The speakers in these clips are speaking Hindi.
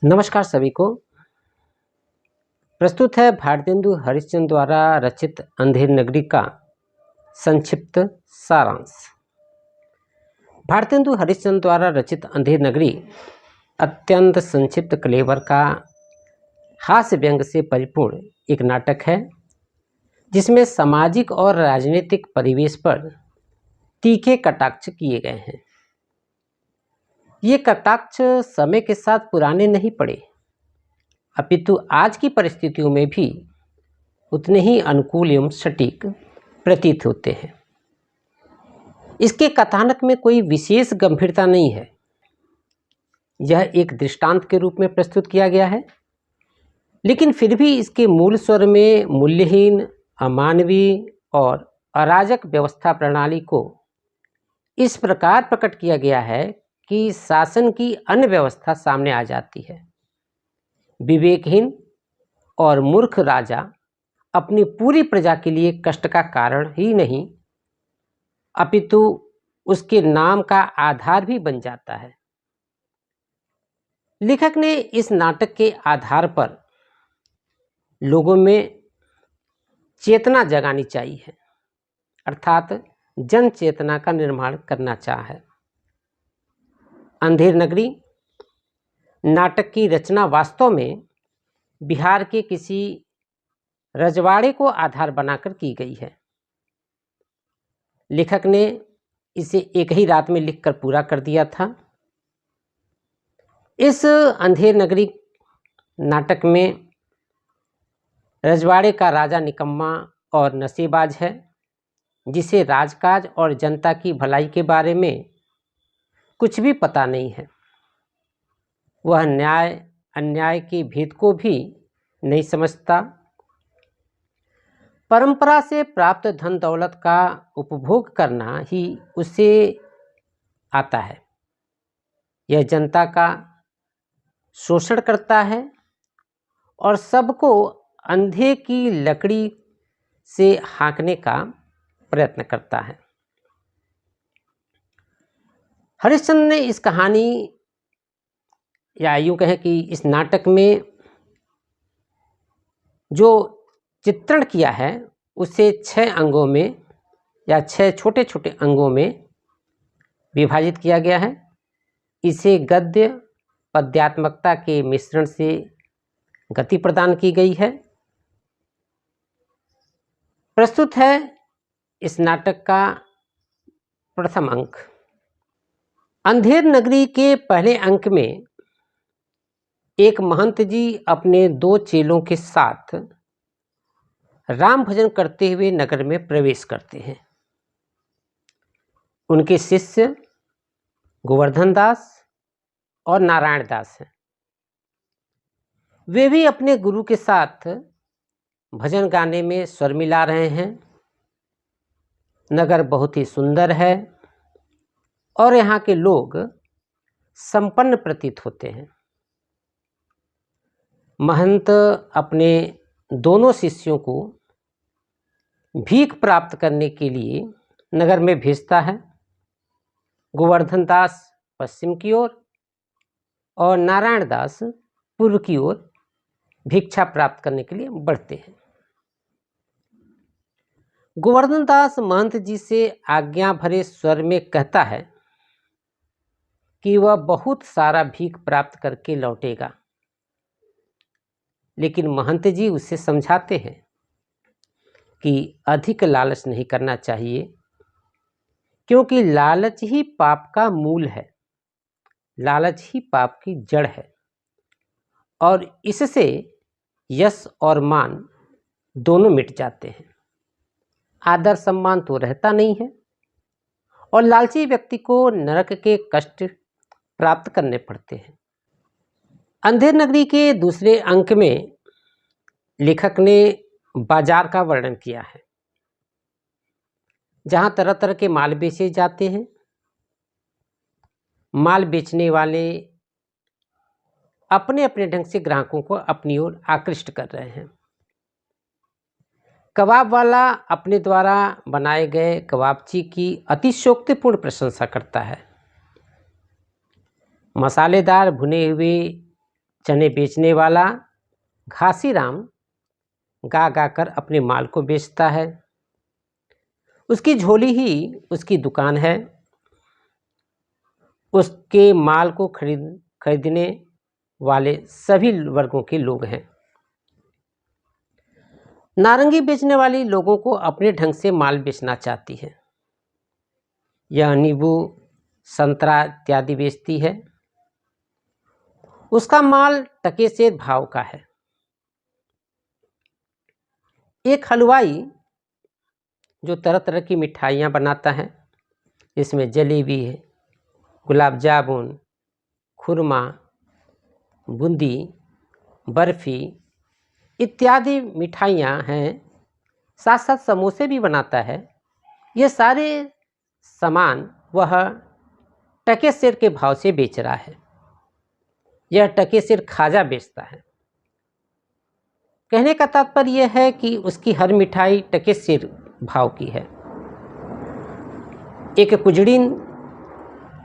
नमस्कार सभी को। प्रस्तुत है भारतेंदु हरिश्चंद्र द्वारा रचित अंधेर नगरी का संक्षिप्त सारांश। भारतेंदु हरिश्चंद्र द्वारा रचित अंधेर नगरी अत्यंत संक्षिप्त कलेवर का हास्य व्यंग से परिपूर्ण एक नाटक है, जिसमें सामाजिक और राजनीतिक परिवेश पर तीखे कटाक्ष किए गए हैं। ये कटाक्ष समय के साथ पुराने नहीं पड़े, अपितु आज की परिस्थितियों में भी उतने ही अनुकूल एवं सटीक प्रतीत होते हैं। इसके कथानक में कोई विशेष गंभीरता नहीं है। यह एक दृष्टांत के रूप में प्रस्तुत किया गया है, लेकिन फिर भी इसके मूल स्वर में मूल्यहीन, अमानवीय और अराजक व्यवस्था प्रणाली को इस प्रकार प्रकट किया गया है कि शासन की अन्य व्यवस्था सामने आ जाती है। विवेकहीन और मूर्ख राजा अपनी पूरी प्रजा के लिए कष्ट का कारण ही नहीं, अपितु उसके नाम का आधार भी बन जाता है। लेखक ने इस नाटक के आधार पर लोगों में चेतना जगानी चाहिए, अर्थात जन चेतना का निर्माण करना चाहा है। अंधेर नगरी नाटक की रचना वास्तव में बिहार के किसी रजवाड़े को आधार बनाकर की गई है। लेखक ने इसे एक ही रात में लिखकर पूरा कर दिया था। इस अंधेर नगरी नाटक में रजवाड़े का राजा निकम्मा और नशेबाज है, जिसे राजकाज और जनता की भलाई के बारे में कुछ भी पता नहीं है। वह न्याय अन्याय के भेद को भी नहीं समझता। परंपरा से प्राप्त धन दौलत का उपभोग करना ही उसे आता है। यह जनता का शोषण करता है और सबको अंधे की लकड़ी से हाँकने का प्रयत्न करता है। हरिश्चंद्र ने इस कहानी या यूँ कहें कि इस नाटक में जो चित्रण किया है उसे 6 अंगों में या 6 छोटे छोटे अंगों में विभाजित किया गया है। इसे गद्य पद्यात्मकता के मिश्रण से गति प्रदान की गई है। प्रस्तुत है इस नाटक का प्रथम अंक। अंधेर नगरी के पहले अंक में एक महंत जी अपने 2 चेलों के साथ राम भजन करते हुए नगर में प्रवेश करते हैं। उनके शिष्य गोवर्धन दास और नारायण दास हैं। वे भी अपने गुरु के साथ भजन गाने में स्वर मिला रहे हैं। नगर बहुत ही सुंदर है और यहाँ के लोग संपन्न प्रतीत होते हैं। महंत अपने दोनों शिष्यों को भीख प्राप्त करने के लिए नगर में भेजता है। गोवर्धन दास पश्चिम की ओर और नारायण दास पूर्व की ओर भिक्षा प्राप्त करने के लिए बढ़ते हैं। गोवर्धन दास महंत जी से आज्ञा भरे स्वर में कहता है कि वह बहुत सारा भीख प्राप्त करके लौटेगा, लेकिन महंत जी उसे समझाते हैं कि अधिक लालच नहीं करना चाहिए, क्योंकि लालच ही पाप का मूल है, लालच ही पाप की जड़ है और इससे यश और मान दोनों मिट जाते हैं। आदर सम्मान तो रहता नहीं है और लालची व्यक्ति को नरक के कष्ट प्राप्त करने पड़ते हैं। अंधेर नगरी के दूसरे अंक में लेखक ने बाजार का वर्णन किया है, जहाँ तरह तरह के माल बेचे जाते हैं। माल बेचने वाले अपने अपने ढंग से ग्राहकों को अपनी ओर आकृष्ट कर रहे हैं। कबाब वाला अपने द्वारा बनाए गए कबाबची की अतिशयोक्तिपूर्ण प्रशंसा करता है। मसालेदार भुने हुए चने बेचने वाला घासीराम गा गा कर अपने माल को बेचता है। उसकी झोली ही उसकी दुकान है। उसके माल को खरीदने वाले सभी वर्गों के लोग हैं। नारंगी बेचने वाली लोगों को अपने ढंग से माल बेचना चाहती है। यह नींबू, संतरा इत्यादि बेचती है। उसका माल टके से भाव का है। एक हलवाई जो तरह तरह की मिठाइयाँ बनाता है, इसमें जलेबी है, गुलाब जामुन, खुरमा, बूंदी, बर्फ़ी इत्यादि मिठाइयाँ हैं, साथ साथ समोसे भी बनाता है। ये सारे सामान वह टके सेर के भाव से बेच रहा है। यह टके सेर खाजा बेचता है। कहने का तात्पर्य यह है कि उसकी हर मिठाई टके सेर भाव की है। एक कुजड़ी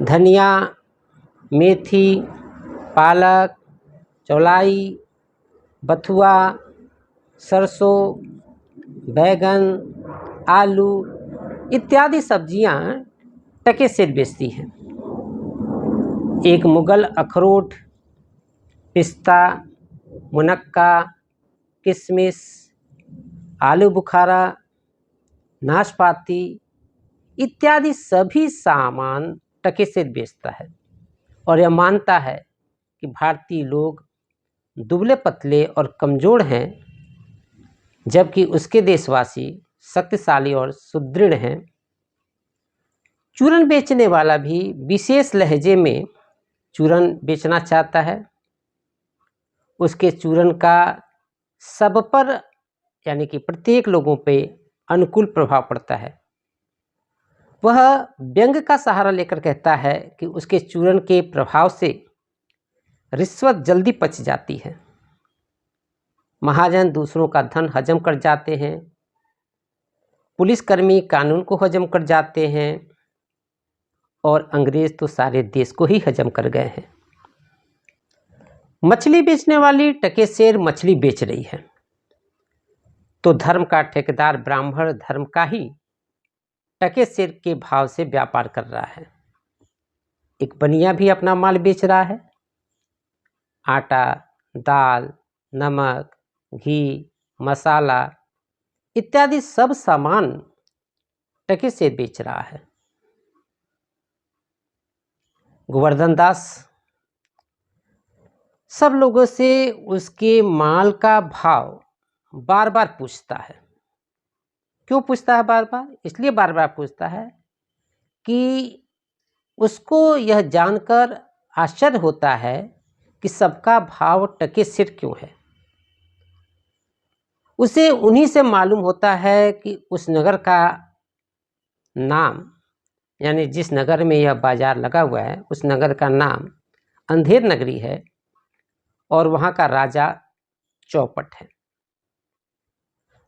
धनिया, मेथी, पालक, चौलाई, बथुआ, सरसों, बैगन, आलू इत्यादि सब्जियां टके से बेचती हैं। एक मुगल अखरोट, पिस्ता, मुनक्का, किशमिश, आलू बुखारा, नाशपाती इत्यादि सभी सामान टके से बेचता है और यह मानता है कि भारतीय लोग दुबले पतले और कमज़ोर हैं, जबकि उसके देशवासी शक्तिशाली और सुदृढ़ हैं। चूरन बेचने वाला भी विशेष लहजे में चूरन बेचना चाहता है। उसके चूरन का सब पर यानी कि प्रत्येक लोगों पे अनुकूल प्रभाव पड़ता है। वह व्यंग का सहारा लेकर कहता है कि उसके चूरन के प्रभाव से रिश्वत जल्दी पच जाती है। महाजन दूसरों का धन हजम कर जाते हैं। पुलिसकर्मी कानून को हजम कर जाते हैं और अंग्रेज तो सारे देश को ही हजम कर गए हैं। मछली बेचने वाली टके सेर मछली बेच रही है तो धर्म का ठेकेदार ब्राह्मण धर्म का ही टके सेर के भाव से व्यापार कर रहा है। एक बनिया भी अपना माल बेच रहा है। आटा, दाल, नमक, घी, मसाला इत्यादि सब सामान टके से बेच रहा है। गोवर्धन दास सब लोगों से उसके माल का भाव बार बार पूछता है। क्यों पूछता है बार बार? इसलिए बार बार पूछता है कि उसको यह जानकर आश्चर्य होता है कि सबका भाव टके सेर क्यों है। उसे उन्हीं से मालूम होता है कि उस नगर का नाम यानी जिस नगर में यह बाजार लगा हुआ है उस नगर का नाम अंधेर नगरी है और वहाँ का राजा चौपट है।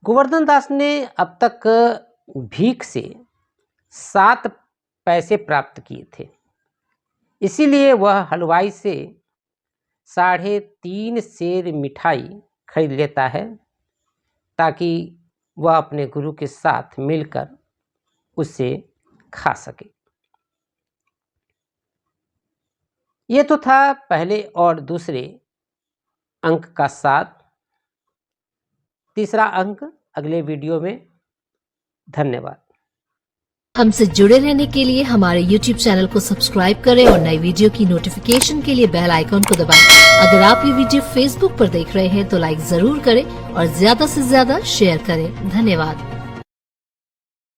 गोवर्धन दास ने अब तक भीख से 7 पैसे प्राप्त किए थे, इसीलिए वह हलवाई से 3.5 सेर मिठाई खरीद लेता है ताकि वह अपने गुरु के साथ मिलकर उसे खा सके। ये तो था पहले और दूसरे अंक का साथ। तीसरा अंक अगले वीडियो में। धन्यवाद। हमसे जुड़े रहने के लिए हमारे YouTube चैनल को सब्सक्राइब करें और नई वीडियो की नोटिफिकेशन के लिए बेल आइकॉन को दबाएं। अगर आप ये वीडियो Facebook पर देख रहे हैं तो लाइक जरूर करें और ज्यादा से ज्यादा शेयर करें। धन्यवाद।